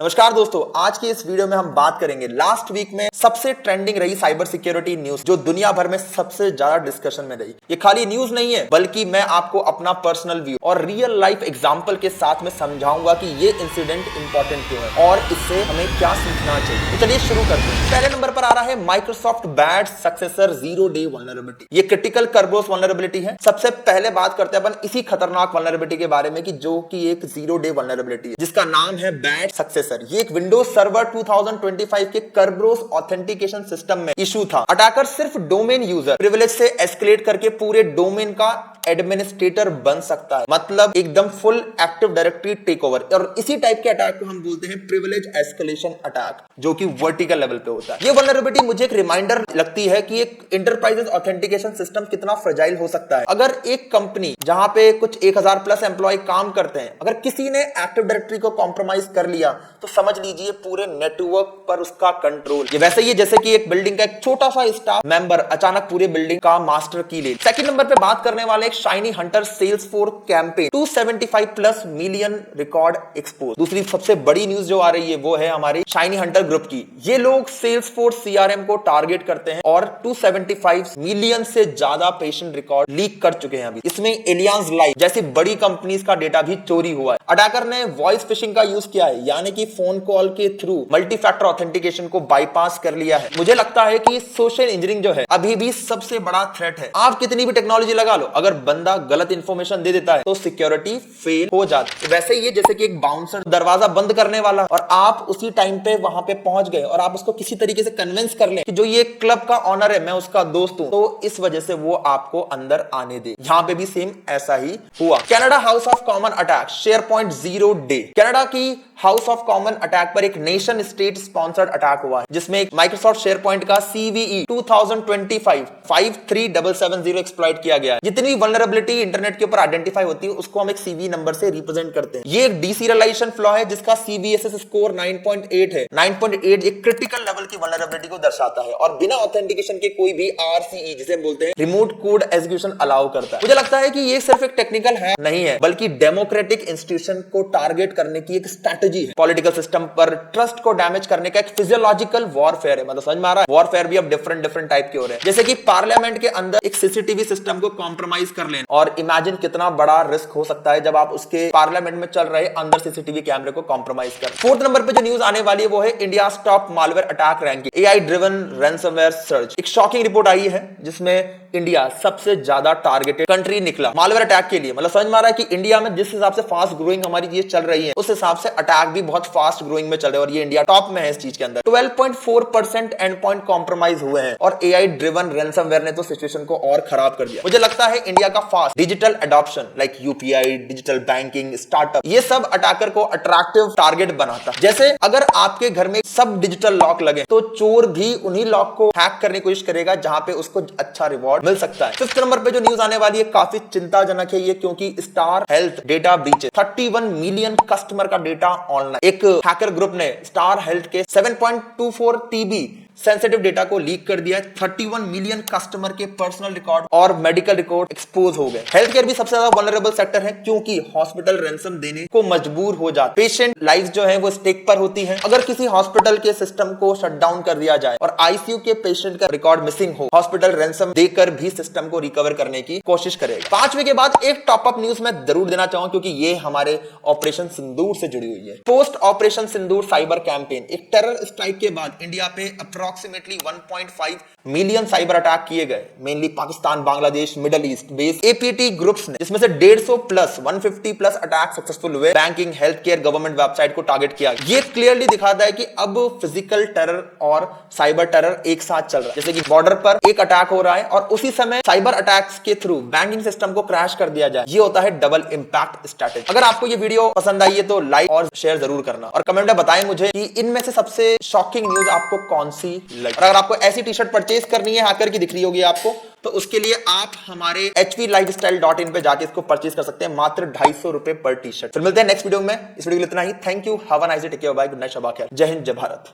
नमस्कार दोस्तों, आज की इस वीडियो में हम बात करेंगे लास्ट वीक में सबसे ट्रेंडिंग रही साइबर सिक्योरिटी न्यूज जो दुनिया भर में सबसे ज्यादा डिस्कशन में रही। ये खाली न्यूज नहीं है बल्कि मैं आपको अपना पर्सनल व्यू और रियल लाइफ एग्जांपल के साथ में समझाऊंगा कि ये इंसिडेंट इंपॉर्टेंट क्यों है और इससे हमें क्या सीखना चाहिए। तो चलिए शुरू करते हैं। पहले नंबर पर आ रहा है Microsoft bad successor 0 day vulnerability. ये क्रिटिकल कर्बरोस वल्नरेबिलिटी है। सबसे पहले बात करते हैं अपन इसी खतरनाक वल्नरेबिलिटी के बारे में कि जो कि एक 0 डे वल्नरेबिलिटी है जिसका नाम है बैड सक्सेसर। ये एक विंडोज सर्वर 2025 के कर्बरोस ऑथेंटिकेशन सिस्टम में इशू था। अटैकर सिर्फ डोमेन यूजर प्रिविलेज से एस्केलेट करके पूरे डोमेन का एडमिनिस्ट्रेटर बन सकता है, मतलब एकदम full active directory take over. और इसी टाइप के अटैक को हम बोलते हैं प्रिविलेज एस्केलेशन अटैक, जो कि वर्टिकल लेवल पे होता है। ये वल्नरेबिलिटी मुझे एक रिमाइंडर लगती है कि एक इंटरप्राइजेस ऑथेंटिकेशन सिस्टम कितना फ्रेजाइल हो सकता है। अगर एक कंपनी जहां पे कुछ 1000 प्लस एम्प्लॉय काम करते हैं, अगर किसी ने एक्टिव डायरेक्टरी को कॉम्प्रोमाइज कर लिया तो समझ लीजिए पूरे नेटवर्क पर उसका कंट्रोल। ये वैसे ही जैसे कि एक बिल्डिंग का एक छोटा सा स्टाफ मेंबर अचानक पूरे बिल्डिंग का मास्टर की ले। सेकंड नंबर पे बात करने वाले एक shiny Hunter Salesforce campaign 275 plus million record expose. दूसरी सबसे बड़ी न्यूज जो आ रही है वो है हमारी शाइनी हंटर ग्रुप की। ये लोग सेल्सफोर्स सीआरएम को टारगेट करते हैं और 275 मिलियन से ज्यादा पेशेंट रिकॉर्ड लीक कर चुके हैं। अभी इसमें एलियांस लाइफ जैसी बड़ी कंपनीज का डेटा भी चोरी हुआ है। अटैकर ने वॉइस फिशिंग का यूज किया है, यानी कि फोन कॉल के थ्रू मल्टी फैक्टर ऑथेंटिकेशन को बाईपास कर लिया है। मुझे लगता है कि सोशल इंजीनियरिंग जो है अभी भी सबसे बड़ा थ्रेट है। आप कितनी भी टेक्नोलॉजी लगा लो, अगर बंदा गलत इंफॉर्मेशन दे देता है तो सिक्योरिटी फेल हो जाती है। वैसे ही जैसे कि एक बाउंसर दरवाजा बंद करने वाला और आप उसी टाइम पे वहां पे पहुंच गए और आप उसको किसी तरीके से कन्विंस कर लें कि जो ये क्लब का ऑनर है मैं उसका दोस्त हूं, तो इस वजह से वो आपको अंदर आने दे। यहां पे भी सेम ऐसा ही हुआ। Canada house of common attack SharePoint 0 day. Canada की हाउस ऑफ कॉमन अटैक पर एक नेशन स्टेट स्पॉन्सर्ड अटैक हुआ है जिसमें एक माइक्रोसॉफ्ट शेयरपॉइंट का CVE 2025 53770 एक्सप्लॉइट किया गया है। जितनी वल्नरेबिलिटी इंटरनेट के ऊपर आइडेंटिफाई होती है उसको हम एक CVE नंबर से रिप्रेजेंट करते हैं। ये एक डीसीरियलाइजेशन फ्लॉ है जिसका CVSS स्कोर 9.8 है। 9.8 एक क्रिटिकल लेवल की वल्नरेबिलिटी को दर्शाता है और बिना ऑथेंटिकेशन के कोई भी RCE जिसे बोलते हैं रिमोट कोड एग्जीक्यूशन अलाउ करता है। मुझे लगता है कि ये सिर्फ एक टेक्निकल है नहीं है बल्कि डेमोक्रेटिक इंस्टीट्यूशन को टारगेट करने की एक स्ट्रेटजी है। पॉलिटिकल सिस्टम पर ट्रस्ट को डैमेज करने का एक फिजियोलॉजिकल वॉरफेयर है। मतलब समझ में आ रहा है, वॉरफेयर भी अब डिफरेंट टाइप के हो रहे हैं। जैसे कि पार्लियामेंट के अंदर एक सीसीटीवी सिस्टम को कॉम्प्रोमाइज कर लेना, और इमेजिन कितना बड़ा रिस्क हो सकता है जब आप उसके पार्लियामेंट में चल रहे अंदर सीसीटीवी कैमरे को कॉम्प्रोमाइज कर। फोर्थ नंबर पे जो न्यूज आने वाली है वो है India top malware attack ranking AI driven ransomware search. एक शॉकिंग रिपोर्ट आई है जिसमें इंडिया सबसे ज्यादा टारगेटेड कंट्री निकला मालवेयर अटैक के लिए। मतलब समझ में आ रहा है कि इंडिया में जिस हिसाब से फास्ट ग्रोइंग हमारी चीज चल रही है उस हिसाब से अटैक भी बहुत फास्ट ग्रोइंग में चल रहे हैं और ये इंडिया टॉप में है इस चीज के अंदर। 12.4% एंड पॉइंट कॉम्प्रोमाइज हुए हैं और AI ड्रिवन रैंसमवेयर ने तो सिचुएशन को और खराब कर दिया। मुझे लगता है इंडिया का fast digital adoption like UPI, digital banking, startup, ये सब अटैकर को अट्रैक्टिव टारगेट बनाता है। जैसे अगर आपके घर में सब डिजिटल लॉक लगे तो चोर भी उन्हीं लॉक को हैक करने की कोशिश करेगा जहां पे उसको अच्छा रिवॉर्ड मिल सकता है। फिफ्थ नंबर पे जो न्यूज आने वाली है काफी चिंताजनक है ये, क्योंकि star health data breach 31 million customer का डेटा ऑनलाइन। एक हैकर ग्रुप ने स्टार हेल्थ के 7.24 TB सेंसिटिव डेटा को लीक कर दिया। 31 मिलियन कस्टमर के पर्सनल रिकॉर्ड और मेडिकल रिकॉर्ड एक्सपोज हो गए। हेल्थ केयर भी सबसे ज्यादा वल्नरेबल सेक्टर है क्योंकि हॉस्पिटल रैंसम देने को मजबूर हो जाते। पेशेंट लाइफ जो है वो स्टेक पर होती है। अगर किसी हॉस्पिटल के सिस्टम को शट डाउन कर दिया जाए और ICU के पेशेंट का रिकॉर्ड मिसिंग हो, हॉस्पिटल रैंसम देकर भी सिस्टम को रिकवर करने की कोशिश करेगा। पांचवें के बाद एक टॉपअप न्यूज मैं जरूर देना चाहूंगा क्योंकि ये हमारे ऑपरेशन सिंदूर से जुड़ी हुई है। पोस्ट ऑपरेशन सिंदूर साइबर कैंपेन, एक टेरर स्ट्राइक के बाद इंडिया पे अप्रोक्सीमेटली 1.5 मिलियन साइबर अटैक किए गए, mainly Pakistan, Bangladesh, middle east based APT groups ने, जिसमें से 150 प्लस 150 प्लस अटैक सक्सेसफुल हुए। Banking, health care, government website को टारगेट किया। ये क्लियरली दिखाता है कि अब फिजिकल टेरर और साइबर टेरर एक साथ चल रहा है। जैसे कि बॉर्डर पर एक अटैक हो रहा है और उसी समय साइबर अटैक्स के थ्रू बैंकिंग सिस्टम को क्रैश कर दिया जाए। ये होता है डबल इंपैक्ट स्ट्रेटेजी। अगर आपको ये वीडियो पसंद आई है तो लाइक और शेयर जरूर करना और कमेंट में बताएं मुझे कि इनमें से सबसे शॉकिंग न्यूज आपको कौन सी लगी। अगर आपको ऐसी टी-शर्ट परचेज करनी है हैकर की, दिख रही होगी आपको, तो उसके लिए आप हमारे hvlifestyle.in पे जाके इसको परचेज कर सकते हैं मात्र 250 रुपए पर टी-शर्ट। फिर मिलते हैं नेक्स्ट वीडियो में। इस वीडियो के लिए इतना ही। Thank you, have a nice day, take care, bye, good night, शबा खैर, जय हिंद, जय भारत।